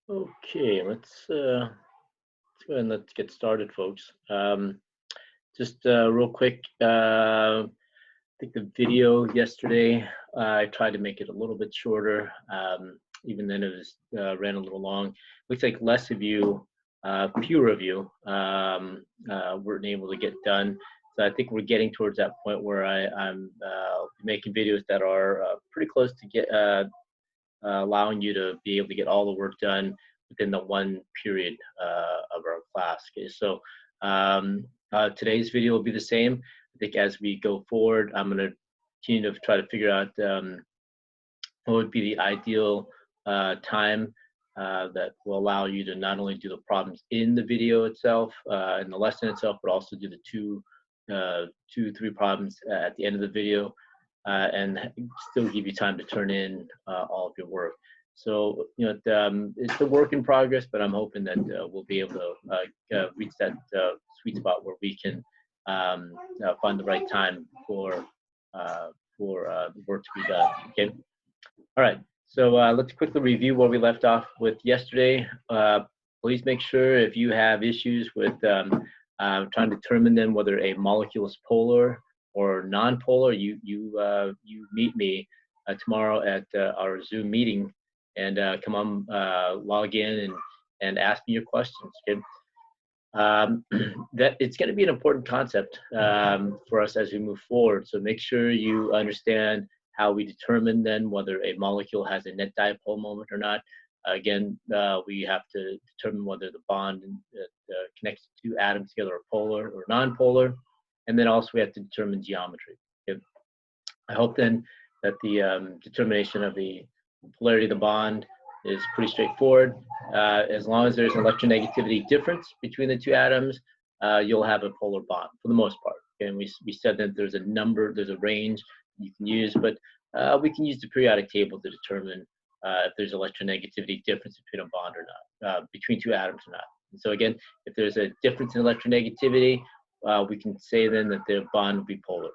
Okay, let's go ahead and let's get started, folks. Just real quick, I think the video yesterday, I tried to make it a little bit shorter. Even then, it was ran a little long. Looks like less of you, fewer of you, weren't able to get done. So I think we're getting towards that point where I'm making videos that are pretty close to get allowing you to be able to get all the work done within the one period of our class. Okay, so today's video will be the same. I think as we go forward, I'm going to continue to try to figure out what would be the ideal time that will allow you to not only do the problems in the video itself, in the lesson itself, but also do the three problems at the end of the video, and still give you time to turn in all of your work. So, it's a work in progress, but I'm hoping that we'll be able to reach that sweet spot where we can find the right time for the work to be done. Okay. All right. So let's quickly review where we left off with yesterday. Please make sure if you have issues with trying to determine then whether a molecule is polar or non-polar, you meet me tomorrow at our Zoom meeting and come on, log in and ask me your questions. Okay? That it's going to be an important concept for us as we move forward. So make sure you understand how we determine then whether a molecule has a net dipole moment or not. Again, we have to determine whether the bond that connects two atoms together are polar or non-polar, and then also we have to determine geometry. Okay? I hope then that the determination of the polarity of the bond is pretty straightforward. As long as there's an electronegativity difference between the two atoms, you'll have a polar bond for the most part. And we said that there's a range you can use, but we can use the periodic table to determine if there's electronegativity difference between a bond or not, between two atoms or not. And so again, if there's a difference in electronegativity, we can say then that the bond will be polar.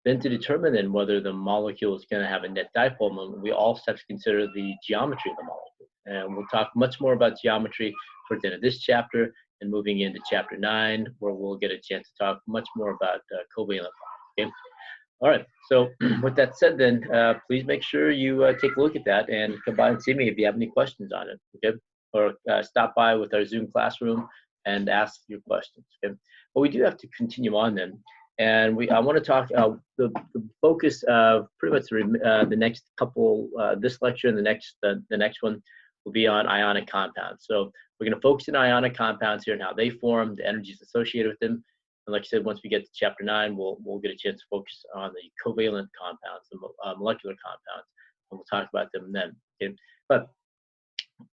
Then to determine then whether the molecule is going to have a net dipole moment, we also have to consider the geometry of the molecule. And we'll talk much more about geometry towards the end of this chapter and moving into chapter 9, where we'll get a chance to talk much more about covalent bonds. Okay? All right, so with that said then, please make sure you take a look at that and come by and see me if you have any questions on it, okay? Or stop by with our Zoom classroom and ask your questions, okay? But we do have to continue on then. And I want to talk, the focus of pretty much the next couple, this lecture and the next one will be on ionic compounds. So we're going to focus on ionic compounds here and how they form, the energies associated with them. And like I said, once we get to chapter 9, we'll get a chance to focus on the covalent compounds, the molecular compounds, and we'll talk about them then. Okay? But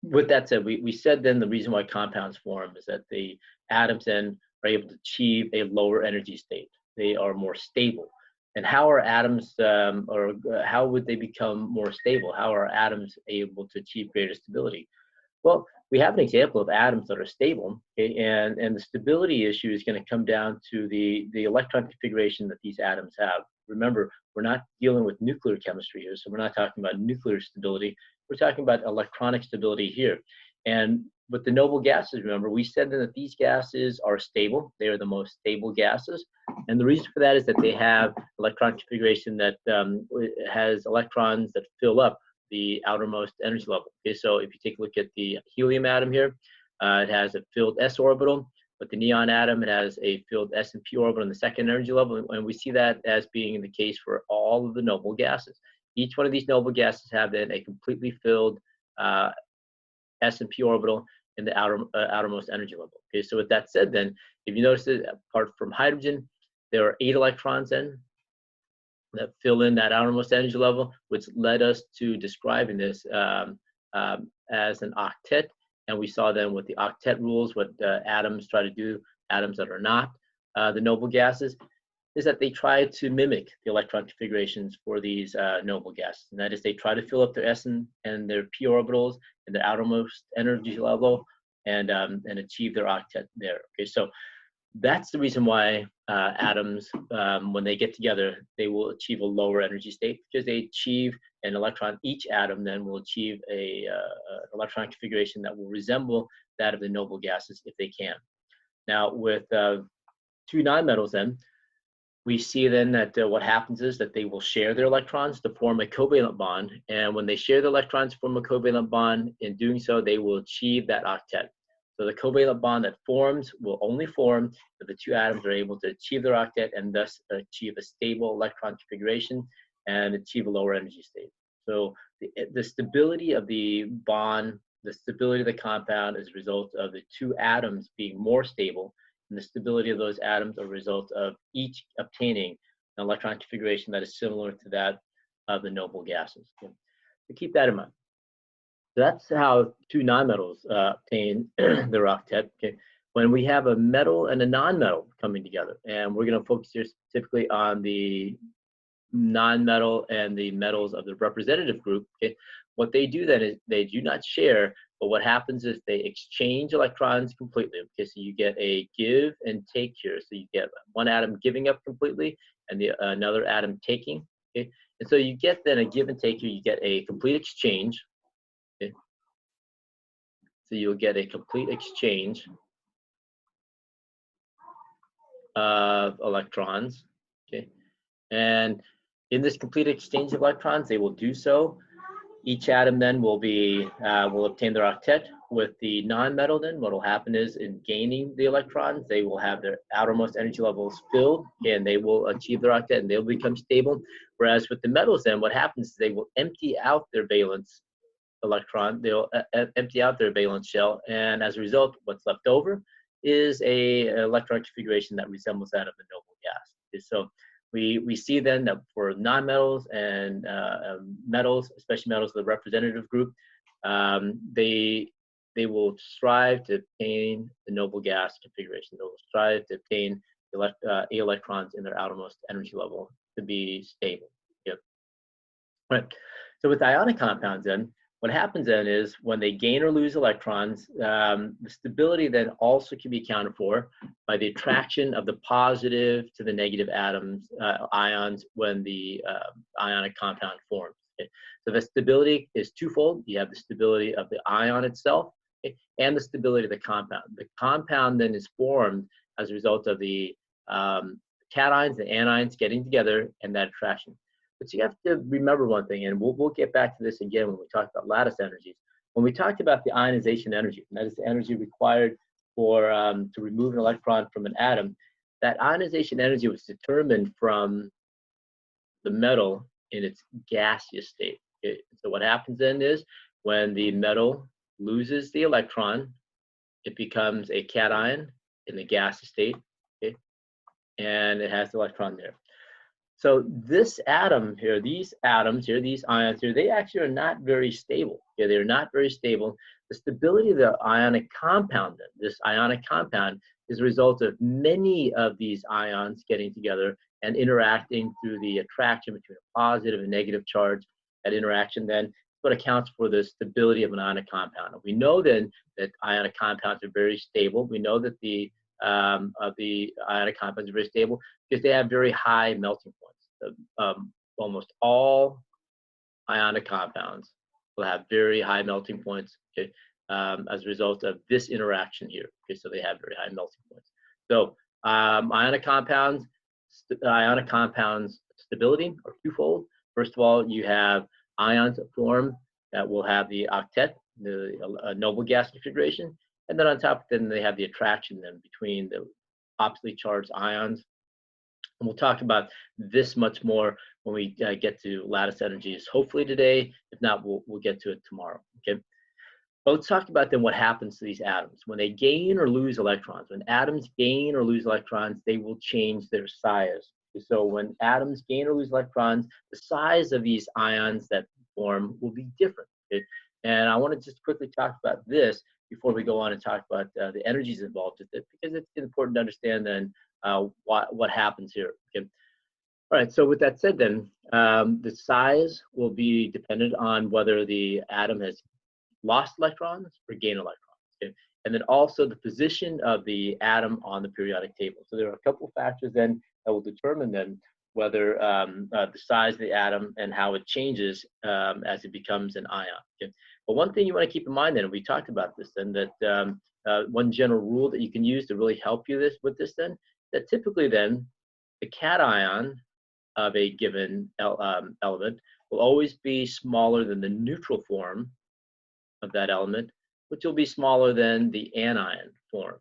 with that said, we said then the reason why compounds form is that the atoms then are able to achieve a lower energy state. They are more stable. And how are atoms, or how would they become more stable? How are atoms able to achieve greater stability? Well, we have an example of atoms that are stable, okay, and the stability issue is going to come down to the electron configuration that these atoms have. Remember, we're not dealing with nuclear chemistry here, so we're not talking about nuclear stability. We're talking about electronic stability here. And with the noble gases, remember, we said that these gases are stable. They are the most stable gases. And the reason for that is that they have electron configuration that has electrons that fill up the outermost energy level. Okay, so if you take a look at the helium atom here, it has a filled s orbital. With the neon atom, it has a filled s and p orbital in the second energy level, and we see that as being the case for all of the noble gases. Each one of these noble gases have then a completely filled s and p orbital in the outermost energy level. Okay, so with that said, then if you notice that apart from hydrogen, there are 8 electrons then that fill in that outermost energy level, which led us to describing this as an octet. And we saw then with the octet rules, what atoms try to do, atoms that are not the noble gases, is that they try to mimic the electron configurations for these noble gases. And that is they try to fill up their s and their p orbitals in the outermost energy level and achieve their octet there. Okay, so That's the reason why atoms, when they get together, they will achieve a lower energy state because they achieve an electron. Each atom then will achieve a electron configuration that will resemble that of the noble gases if they can. Now, with two nonmetals, then we see then that what happens is that they will share their electrons to form a covalent bond, and when they share the electrons to form a covalent bond, in doing so, they will achieve that octet. So the covalent bond that forms will only form if the two atoms are able to achieve their octet and thus achieve a stable electron configuration and achieve a lower energy state. So the stability of the bond, the stability of the compound is a result of the two atoms being more stable, and the stability of those atoms are a result of each obtaining an electron configuration that is similar to that of the noble gases. Okay. So keep that in mind. So that's how two nonmetals obtain their octet. Okay. When we have a metal and a nonmetal coming together, and we're going to focus here specifically on the nonmetal and the metals of the representative group, okay, what they do then is they do not share, but what happens is they exchange electrons completely. Okay, so you get a give and take here. So you get one atom giving up completely and another atom taking. Okay, and so you get then a give and take here. You get a complete exchange. Okay, so you'll get a complete exchange of electrons. Okay, and in this complete exchange of electrons, they will do so. Each atom then will obtain their octet. With the nonmetal then, what will happen is in gaining the electrons, they will have their outermost energy levels filled and they will achieve their octet and they'll become stable. Whereas with the metals then, what happens is they will empty out their valence electron, they'll empty out their valence shell, and as a result, what's left over is an electron configuration that resembles that of the noble gas. So we see then that for nonmetals and metals, especially metals of the representative group, they will strive to obtain the noble gas configuration. They will strive to obtain electrons in their outermost energy level to be stable. Yep. All right. So with ionic compounds then, what happens then is when they gain or lose electrons, the stability then also can be accounted for by the attraction of the positive to the negative atoms, ions, when the ionic compound forms. Okay. So the stability is twofold. You have the stability of the ion itself, okay, and the stability of the compound. The compound then is formed as a result of the cations and anions getting together and that attraction. But you have to remember one thing, and we'll get back to this again when we talk about lattice energies. When we talked about the ionization energy, and that is the energy required for to remove an electron from an atom, that ionization energy was determined from the metal in its gaseous state. Okay? So what happens then is when the metal loses the electron, it becomes a cation in the gaseous state, okay? And it has the electron there. So this atom here, these atoms here, these ions here, they actually are not very stable. Okay, they're not very stable. The stability of the ionic compound, this ionic compound, is a result of many of these ions getting together and interacting through the attraction between a positive and negative charge. That interaction then is what accounts for the stability of an ionic compound. We know then that ionic compounds are very stable. We know that the ionic compounds are very stable because they have very high melting points. Almost all ionic compounds will have very high melting points, okay, as a result of this interaction here. Okay, so they have very high melting points. So ionic compounds stability are twofold. First of all, you have ions that form that will have the octet, the noble gas configuration, and then on top, then they have the attraction then between the oppositely charged ions. And we'll talk about this much more when we get to lattice energies, hopefully today. If not, we'll get to it tomorrow. Okay. But let's talk about then what happens to these atoms when they gain or lose electrons. When atoms gain or lose electrons, they will change their size. So when atoms gain or lose electrons, the size of these ions that form will be different. Okay? And I want to just quickly talk about this before we go on and talk about the energies involved with it, because it's important to understand then what happens here. Okay. All right, so with that said then, the size will be dependent on whether the atom has lost electrons or gained electrons. Okay? And then also the position of the atom on the periodic table. So there are a couple of factors then that will determine then whether the size of the atom and how it changes as it becomes an ion. Okay? But one thing you want to keep in mind then, and we talked about this then, that one general rule that you can use to really help you with this then, that typically then the cation of a given element will always be smaller than the neutral form of that element, which will be smaller than the anion form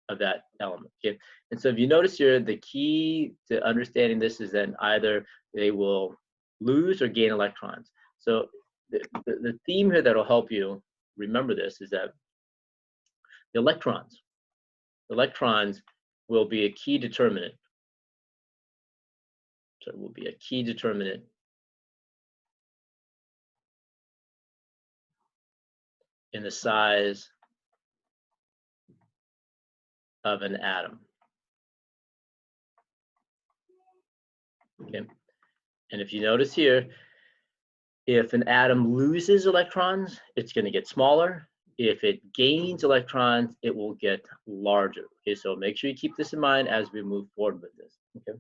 of that element. Okay? And so if you notice here, the key to understanding this is that either they will lose or gain electrons. So the theme here that will help you remember this is that the electrons will be a key determinant. So it will be a key determinant in the size of an atom. Okay, and if you notice here, if an atom loses electrons, it's going to get smaller. If it gains electrons, it will get larger. Okay, so make sure you keep this in mind as we move forward with this. Okay.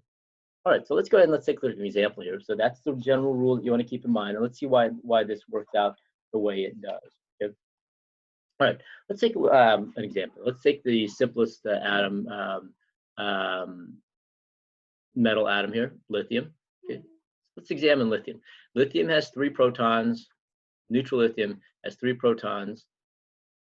All right, so let's go ahead and let's take a look at an example here. So that's the general rule that you want to keep in mind, and let's see why this works out the way it does. Okay. All right, let's take an example. Let's take the simplest atom, metal atom here, lithium. Okay. Let's examine lithium. Lithium has 3 protons. Neutral lithium has 3 protons,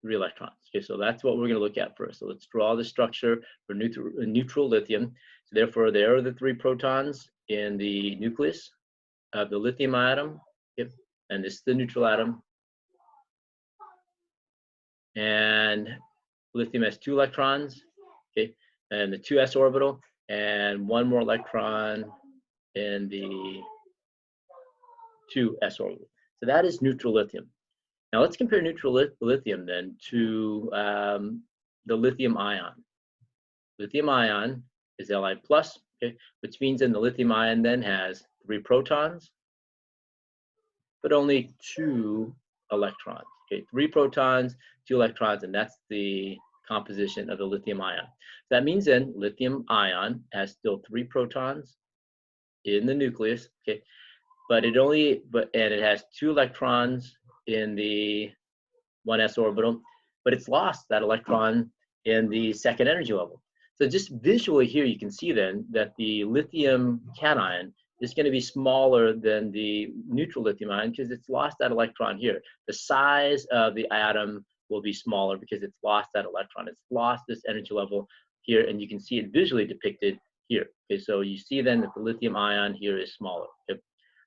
3 electrons. Okay, so that's what we're going to look at first. So let's draw the structure for neutral lithium. So therefore, there are the 3 protons in the nucleus of the lithium atom. Yep. And this is the neutral atom. And lithium has 2 electrons. Okay, and the 2s orbital, and 1 more electron in the 2s orbital. So that is neutral lithium. Now let's compare neutral lithium then to the lithium ion. Lithium ion is Li+, okay, which means then the lithium ion then has 3 protons, but only 2 electrons. Okay, 3 protons, 2 electrons, and that's the composition of the lithium ion. So that means then lithium ion has still 3 protons in the nucleus, okay, but it has 2 electrons in the 1s orbital, but it's lost that electron in the second energy level. So just visually here, you can see then that the lithium cation is going to be smaller than the neutral lithium ion because it's lost that electron here. The size of the atom will be smaller because it's lost that electron. It's lost this energy level here, and you can see it visually depicted here. Okay, so you see then that the lithium ion here is smaller. Okay.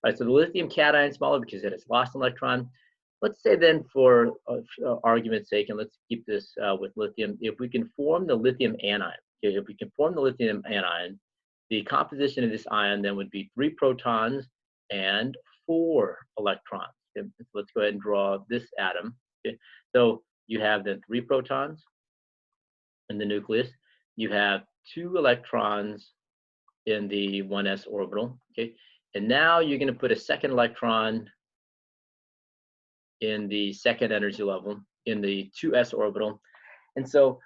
All right, so the lithium cation is smaller because it has lost an electron. Let's say then, for argument's sake, and let's keep this with lithium, if we can form the lithium anion, okay, if we can form the lithium anion, the composition of this ion then would be 3 protons and 4 electrons. Okay, so let's go ahead and draw this atom. Okay, so you have then 3 protons in the nucleus. You have 2 electrons in the 1s orbital. Okay, and now you're going to put a second electron in the second energy level in the 2s orbital. And so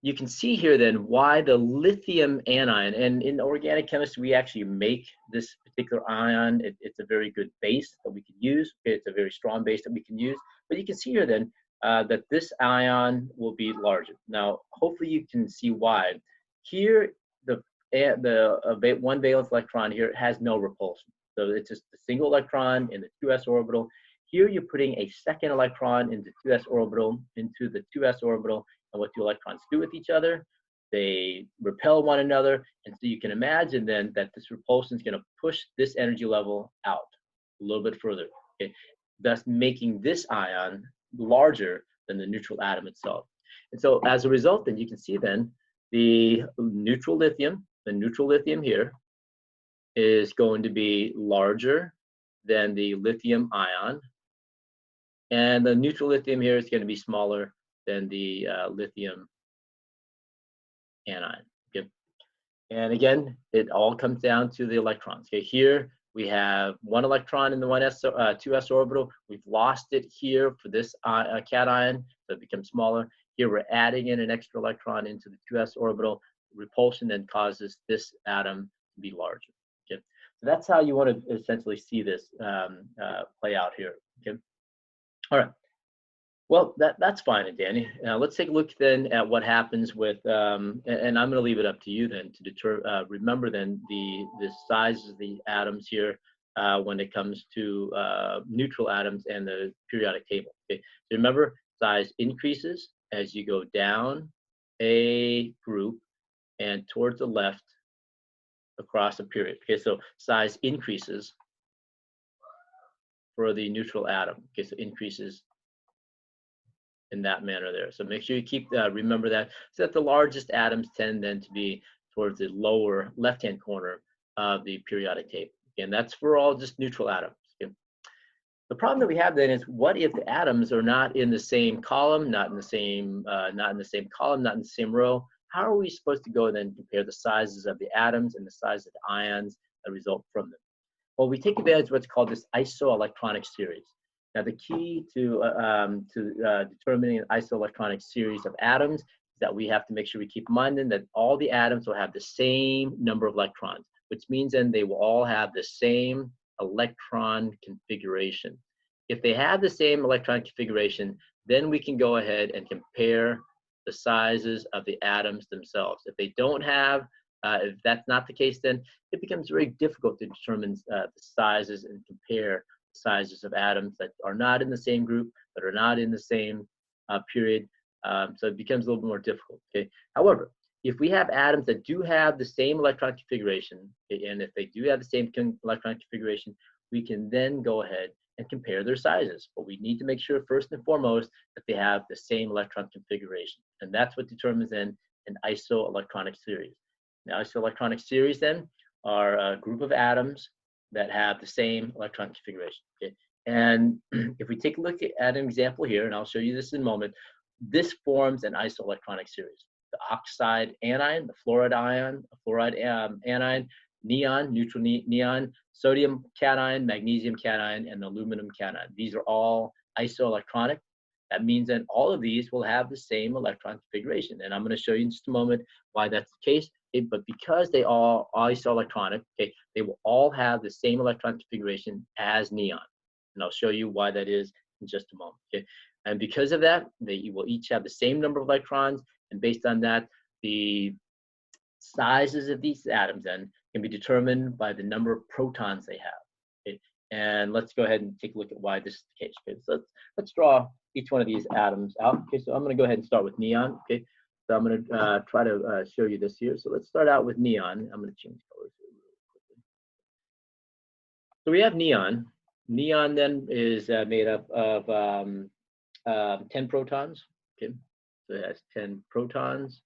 you can see here then why the lithium anion, and in organic chemistry we actually make this particular ion. It's a very good base that we can use. It's a very strong base that we can use. But you can see here then that this ion will be larger. Now hopefully you can see why. Here the 1 valence electron here has no repulsion. So it's just a single electron in the 2s orbital. Here you're putting a second electron into the 2s orbital, and what do electrons do with each other? They repel one another, and so you can imagine then that this repulsion is going to push this energy level out a little bit further, okay? Thus making this ion larger than the neutral atom itself. And so as a result, then you can see then the neutral lithium here is going to be larger than the lithium ion, and the neutral lithium here is going to be smaller than the lithium anion. Okay. And again, it all comes down to the electrons. Okay, here we have one electron in the 2s orbital. We've lost it here for this cation, so it becomes smaller. Here we're adding in an extra electron into the 2s orbital. Repulsion then causes this atom to be larger. Okay, so that's how you want to essentially see this play out here. Okay, all right. Well, that's fine, Danny. Let's take a look then at what happens with, and I'm going to leave it up to you then to remember then the sizes of the atoms here when it comes to neutral atoms and the periodic table. Okay, so remember, size increases as you go down a group and towards the left across a period. Okay, so size increases for the neutral atom. Okay, so increases in that manner there. So make sure you keep remember that, so that the largest atoms tend then to be towards the lower left-hand corner of the periodic table. And that's for all just neutral atoms. Okay? The problem that we have then is, what if the atoms are not in the same column, not in the same column, not in the same row? How are we supposed to go then compare the sizes of the atoms and the size of the ions that result from them? Well, we take advantage of what's called this isoelectronic series. Now, the key to determining an isoelectronic series of atoms is that we have to make sure we keep in mind then that all the atoms will have the same number of electrons, which means then they will all have the same electron configuration. If they have the same electron configuration, then we can go ahead and compare the sizes of the atoms themselves. If they don't have, if that's not the case, then it becomes very difficult to determine the sizes and compare sizes of atoms that are not in the same group, that are not in the same period. So it becomes a little bit more difficult. Okay. However, if we have atoms that do have the same electron configuration, and if they do have the same electron configuration, we can then go ahead and compare their sizes. But we need to make sure first and foremost that they have the same electron configuration. And that's what determines then an isoelectronic series. The isoelectronic series then are a group of atoms that have the same electron configuration. Okay? And if we take a look at an example here, and I'll show you this in a moment, this forms an isoelectronic series. The oxide anion, the fluoride ion, anion, neon, neutral neon, sodium cation, magnesium cation, and the aluminum cation. These are all isoelectronic. That means that all of these will have the same electron configuration. And I'm going to show you in just a moment why that's the case. But because they all are isoelectronic, okay, they will all have the same electron configuration as neon. And I'll show you why that is in just a moment. Okay? And because of that, they will each have the same number of electrons. And based on that, the sizes of these atoms then can be determined by the number of protons they have. Okay? And let's go ahead and take a look at why this is the case. Okay? So let's draw each one of these atoms out. Okay, so I'm going to go ahead and start with neon. Okay, so I'm going to try to show you this here. So let's start out with neon. I'm going to change colors here really quickly. So we have neon. Neon then is made up of 10 protons. Okay, so it has 10 protons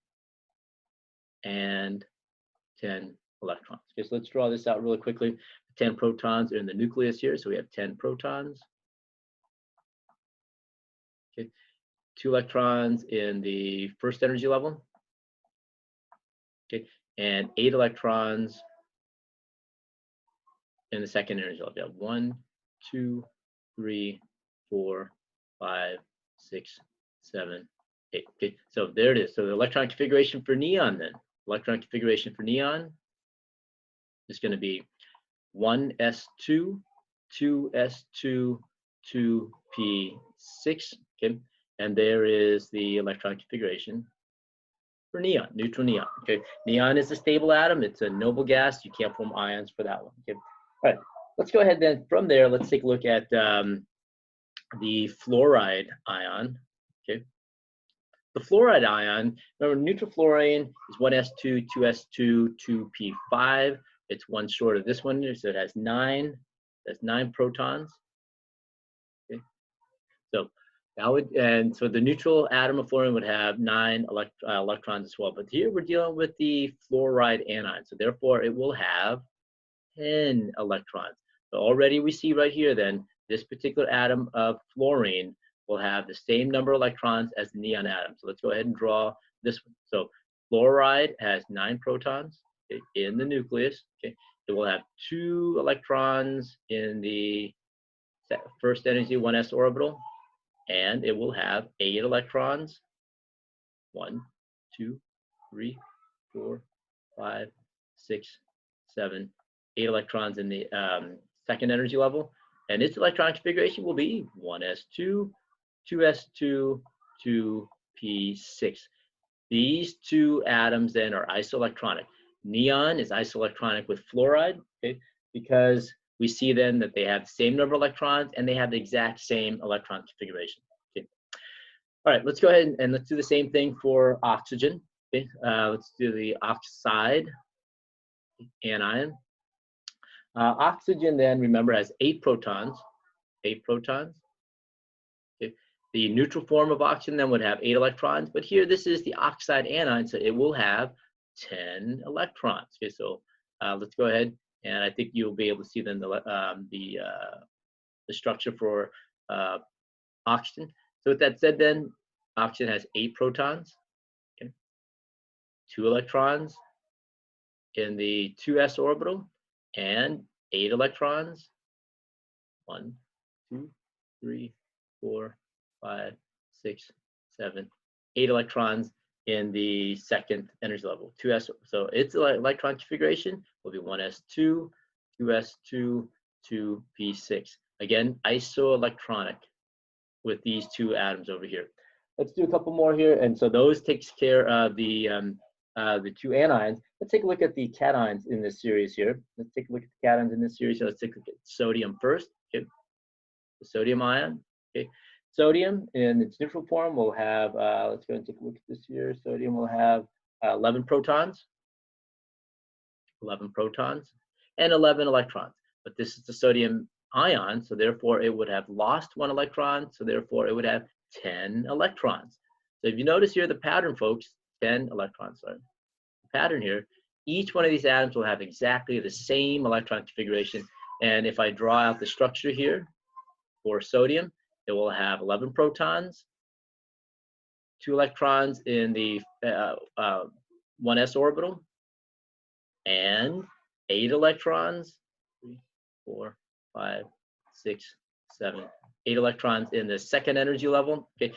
and 10 electrons. Okay, so let's draw this out really quickly. 10 protons are in the nucleus here, so we have 10 protons. Okay, 2 electrons in the first energy level. Okay, and 8 electrons in the second energy level. We have 1, 2, 3, 4, 5, 6, 7, 8. Okay, so there it is. So the electron configuration for neon then. Electron configuration for neon is going to be 1s2, 2s2, 2p6. Okay, and there is the electron configuration for neon, neutral neon. Okay, neon is a stable atom. It's a noble gas. You can't form ions for that one. Okay, all right. Let's go ahead then. From there, let's take a look at the fluoride ion. Okay, the fluoride ion. Remember, neutral fluorine is 1s2, 2s2, 2p5. It's one short of this one, so it has 9. That's 9 protons. Okay, so so the neutral atom of fluorine would have 9 electrons as well. But here we're dealing with the fluoride anion, so therefore it will have 10 electrons. So already we see right here then, this particular atom of fluorine will have the same number of electrons as the neon atom. So let's go ahead and draw this one. So fluoride has 9 protons in the nucleus. Okay, it will have 2 electrons in the first energy 1s orbital, and it will have 8 electrons. 1, 2, 3, 4, 5, 6, 7, 8 electrons in the second energy level, and its electron configuration will be 1s2, 2s2, 2p6. These two atoms then are isoelectronic. Neon is isoelectronic with fluoride, okay, because we see then that they have the same number of electrons and they have the exact same electron configuration. Okay. All right, let's go ahead and let's do the same thing for oxygen. Okay, let's do the oxide anion. Oxygen then, remember, has 8 protons. 8 protons. Okay. The neutral form of oxygen then would have 8 electrons, but here this is the oxide anion, so it will have 10 electrons. Okay, so let's go ahead, and I think you'll be able to see then the structure for oxygen. So with that said, then oxygen has 8 protons, okay, 2 electrons in the 2s orbital, and 8 electrons. 1, 2, 3, 4, 5, 6, 7, 8 electrons in the second energy level, 2s. So its electron configuration will be 1s2, 2s2, 2p6. Again, isoelectronic with these two atoms over here. Let's do a couple more here, and so those takes care of the 2 anions. Let's take a look at the cations in this series here. Let's take a look at the cations in this series. So let's take a look at sodium first. Okay, the sodium ion. Okay, sodium in its neutral form will have. Let's go and take a look at this here. Sodium will have 11 protons. 11 protons and 11 electrons. But this is the sodium ion, so therefore it would have lost 1 electron, so therefore it would have 10 electrons. So if you notice here the pattern, folks, 10 electrons, sorry. The pattern here, each one of these atoms will have exactly the same electron configuration. And if I draw out the structure here for sodium, it will have 11 protons, 2 electrons in the 1s orbital, and 8 electrons, 3, 4, 5, 6, 7, 8 electrons in the second energy level. Okay,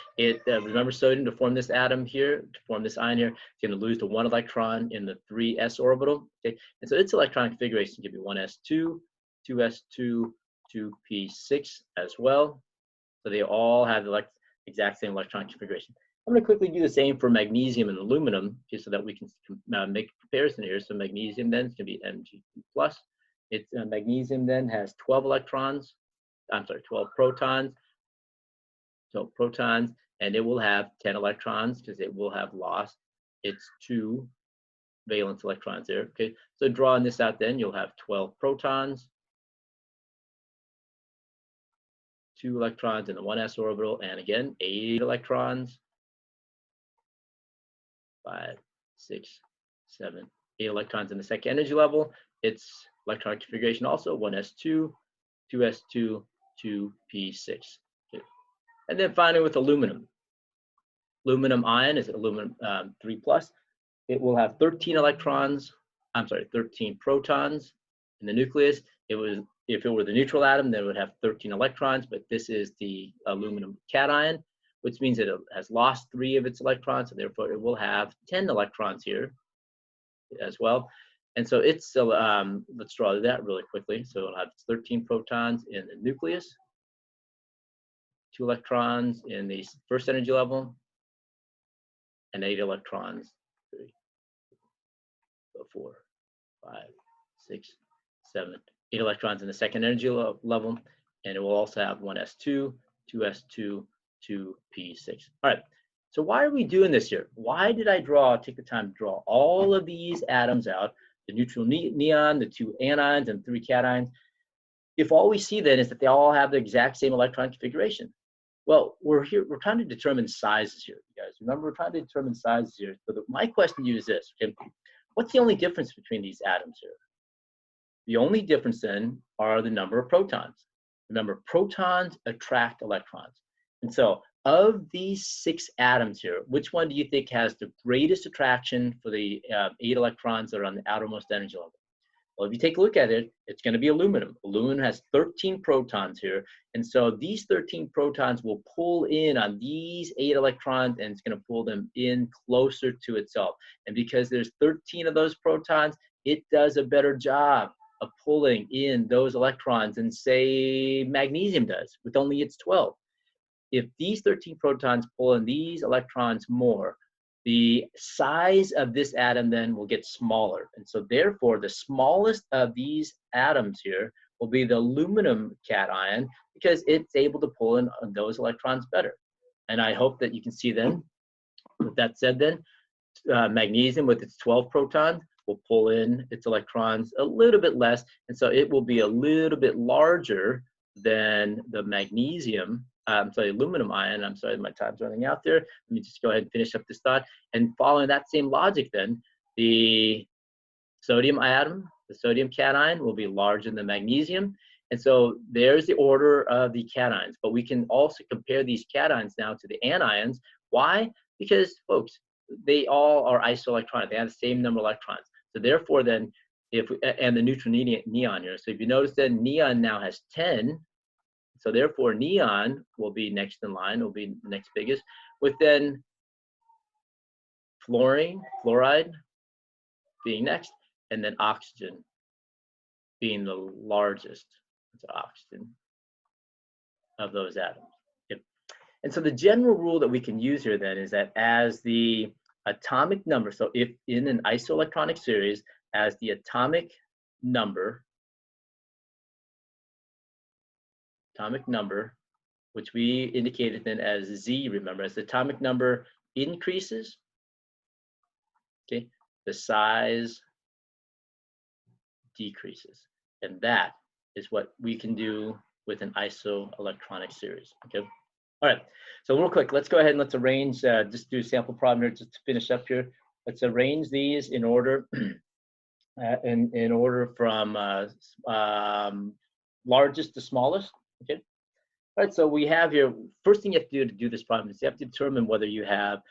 remember sodium, to form this atom here, to form this ion here, it's going to lose the 1 electron in the 3s orbital. Okay, and so its electron configuration can be 1s2, 2s2, 2p6 as well. So they all have the exact same electron configuration. I'm going to quickly do the same for magnesium and aluminum, just so that we can make a comparison here. So magnesium then is going to be Mg2+. It's magnesium then has 12 electrons. I'm sorry, 12 protons. So protons, and it will have 10 electrons because it will have lost its 2 valence electrons there. Okay, so drawing this out, then you'll have 12 protons, 2 electrons in the 1s orbital, and again 8 electrons. 5, 6, 7, 8 electrons in the second energy level. Its electron configuration also 1s2, 2s2, 2p6. Okay. And then finally with aluminum. Aluminum ion is aluminum 3+. It will have 13 electrons, 13 protons in the nucleus. If it were the neutral atom, then it would have 13 electrons, but this is the aluminum cation, which means that it has lost 3 of its electrons, so therefore it will have 10 electrons here as well. And so it's, let's draw that really quickly. So it'll have 13 protons in the nucleus, 2 electrons in the first energy level, and 8 electrons, 3, 4, 5, 6, 7, 8 electrons in the second energy level, and it will also have 1s2, 2s2, 2p6. All right, so why are we doing this here? Why did I take the time to draw all of these atoms out, the neutral neon, the 2 anions, and 3 cations, if all we see then is that they all have the exact same electron configuration? Well, we're trying to determine sizes here, you guys. Remember, we're trying to determine sizes here. So my question to you is this, okay? What's the only difference between these atoms here? The only difference then are the number of protons. Remember, protons attract electrons. And so of these 6 atoms here, which one do you think has the greatest attraction for the 8 electrons that are on the outermost energy level? Well, if you take a look at it, it's going to be aluminum. Aluminum has 13 protons here. And so these 13 protons will pull in on these 8 electrons, and it's going to pull them in closer to itself. And because there's 13 of those protons, it does a better job of pulling in those electrons than, say, magnesium does with only its 12. If these 13 protons pull in these electrons more, the size of this atom then will get smaller. And so therefore, the smallest of these atoms here will be the aluminum cation, because it's able to pull in those electrons better. And I hope that you can see then, with that said then, magnesium with its 12 protons will pull in its electrons a little bit less. And so it will be a little bit larger than the magnesium, aluminum ion. I'm sorry, my time's running out there. Let me just go ahead and finish up this thought. And following that same logic then, the sodium atom, the sodium cation will be larger than the magnesium. And so there's the order of the cations. But we can also compare these cations now to the anions. Why? Because, folks, they all are isoelectronic. They have the same number of electrons. So therefore then, and the neutral neon here. So if you notice that neon now has 10, so therefore neon will be next in line, will be next biggest, with then fluoride being next, and then oxygen being the largest. So oxygen of those atoms. Yep. And so the general rule that we can use here then is that as the atomic number, so if in an isoelectronic series, as the atomic number, which we indicated then as Z, remember, as the atomic number increases, okay, the size decreases. And that is what we can do with an isoelectronic series, okay? All right, so real quick, let's go ahead and let's arrange, just do a sample problem here just to finish up here. Let's arrange these in order, in order from largest to smallest, okay? All right, so we have here, first thing you have to do this problem is you have to determine whether you have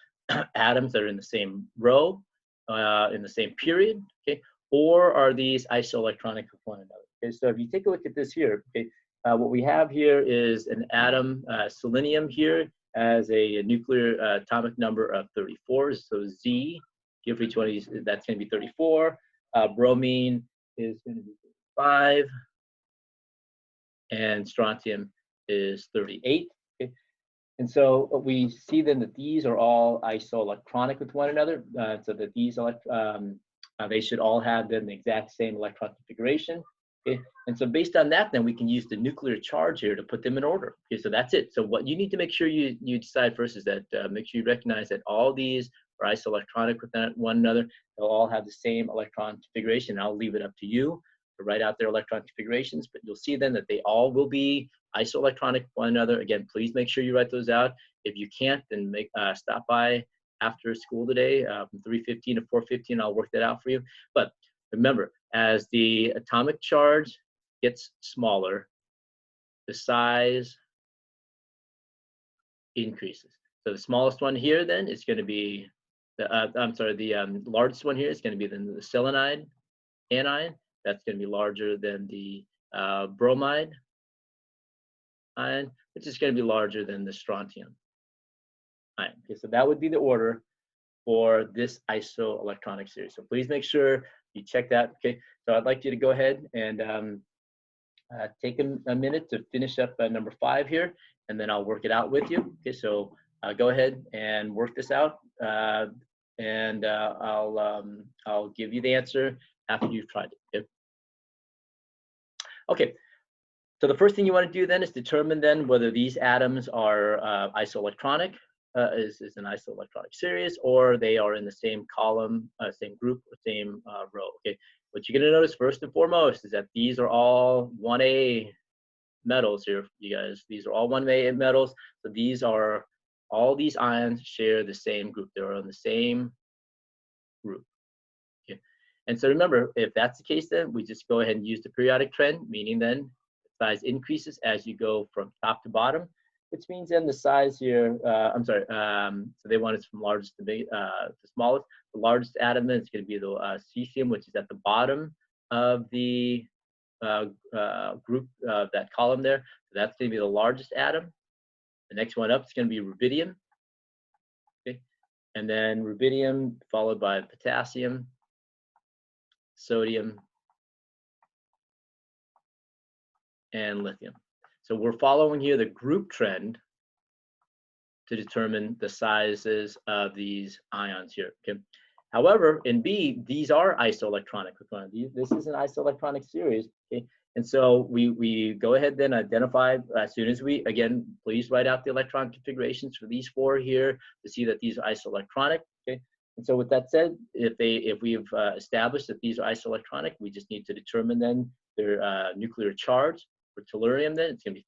atoms that are in the same row, in the same period, okay? Or are these isoelectronic with one another? Okay, so if you take a look at this here, okay, what we have here is an atom, selenium here has a nuclear atomic number of 34. So Z, give for each one of these, that's going to be 34. Bromine is going to be 5. And strontium is 38. Okay? And so we see then that these are all isoelectronic with one another, so that these they should all have then the exact same electron configuration. Okay? And so based on that, then we can use the nuclear charge here to put them in order. Okay, so that's it. So what you need to make sure you decide first is that make sure you recognize that all these are isoelectronic with one another. They'll all have the same electron configuration. I'll leave it up to you to write out their electron configurations, but you'll see then that they all will be isoelectronic with one another. Again, please make sure you write those out. If you can't, then stop by after school today from 3:15 to 4:15. I'll work that out for you. But remember, as the atomic charge gets smaller, the size increases. So the smallest one here then is going to be the largest one here is going to be then the selenide anion. That's going to be larger than the bromide ion, which is going to be larger than the strontium ion. Okay, so that would be the order for this isoelectronic series. So please make sure you check that. Okay, so I'd like you to go ahead and take a minute to finish up number 5 here, and then I'll work it out with you. Okay, so go ahead and work this out, and I'll give you the answer after you've tried it. Okay? Okay, so the first thing you want to do then is determine then whether these atoms are isoelectronic, is an isoelectronic series, or they are in the same column, same group, or same row. Okay, what you're going to notice first and foremost is that these are all 1A metals here, you guys. These are all 1A metals. So these are, all these ions share the same group. They're on the same group. Okay, and so remember, if that's the case, then we just go ahead and use the periodic trend, meaning then the size increases as you go from top to bottom, which means then the size here, so they want it from largest to smallest. The largest atom then is going to be the cesium, which is at the bottom of the group, that column there. So that's going to be the largest atom. The next one up is going to be rubidium. Okay, and then rubidium followed by potassium, sodium, and lithium. So we're following here the group trend to determine the sizes of these ions here. Okay. However, in B, these are isoelectronic. This is an isoelectronic series. Okay. And so we go ahead then identify as soon as we, again, please write out the electron configurations for these four here to see that these are isoelectronic. Okay. And so with that said, if we've established that these are isoelectronic, we just need to determine then their nuclear charge. For tellurium then, it's going to be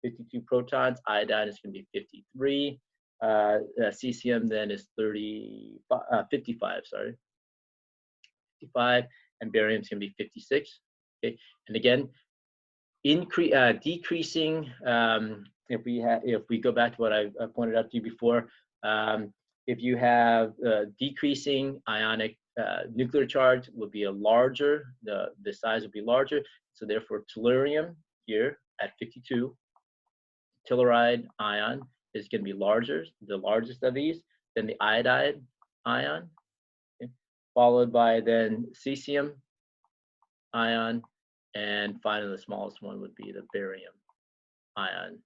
52 protons. Iodine is going to be 53. Cesium then is 55, sorry, 55, and barium is going to be 56. Okay, and again, decreasing. If we go back to what I pointed out to you before, if you have decreasing ionic nuclear charge, will be a larger. The size will be larger. So therefore, tellurium here at 52, telluride ion is going to be larger, the largest of these, than the iodide ion, okay, followed by then cesium ion, and finally the smallest one would be the barium ion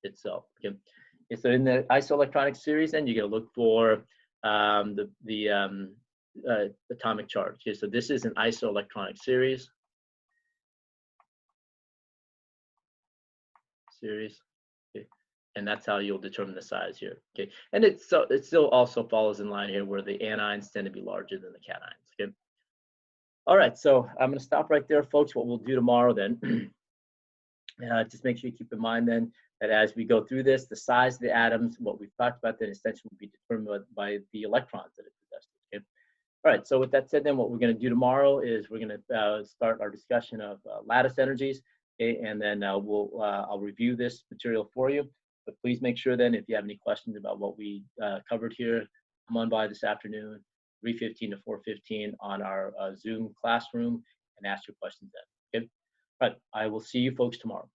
itself. Okay, so in the isoelectronic series, then you're going to look for the atomic charge. Okay, so this is an isoelectronic series. Okay, and that's how you'll determine the size here. Okay, and it still also follows in line here where the anions tend to be larger than the cations. Okay, all right, so I'm going to stop right there, folks. What we'll do tomorrow then, just make sure you keep in mind then that as we go through this, the size of the atoms, what we've talked about, then essentially will be determined by the electrons that it possesses. Okay, all right. So with that said, then what we're going to do tomorrow is we're going to start our discussion of lattice energies. Okay, and then I'll review this material for you. But please make sure then, if you have any questions about what we covered here, come on by this afternoon, 3:15 to 4:15 on our Zoom classroom, and ask your questions then. Okay, all right. I will see you folks tomorrow.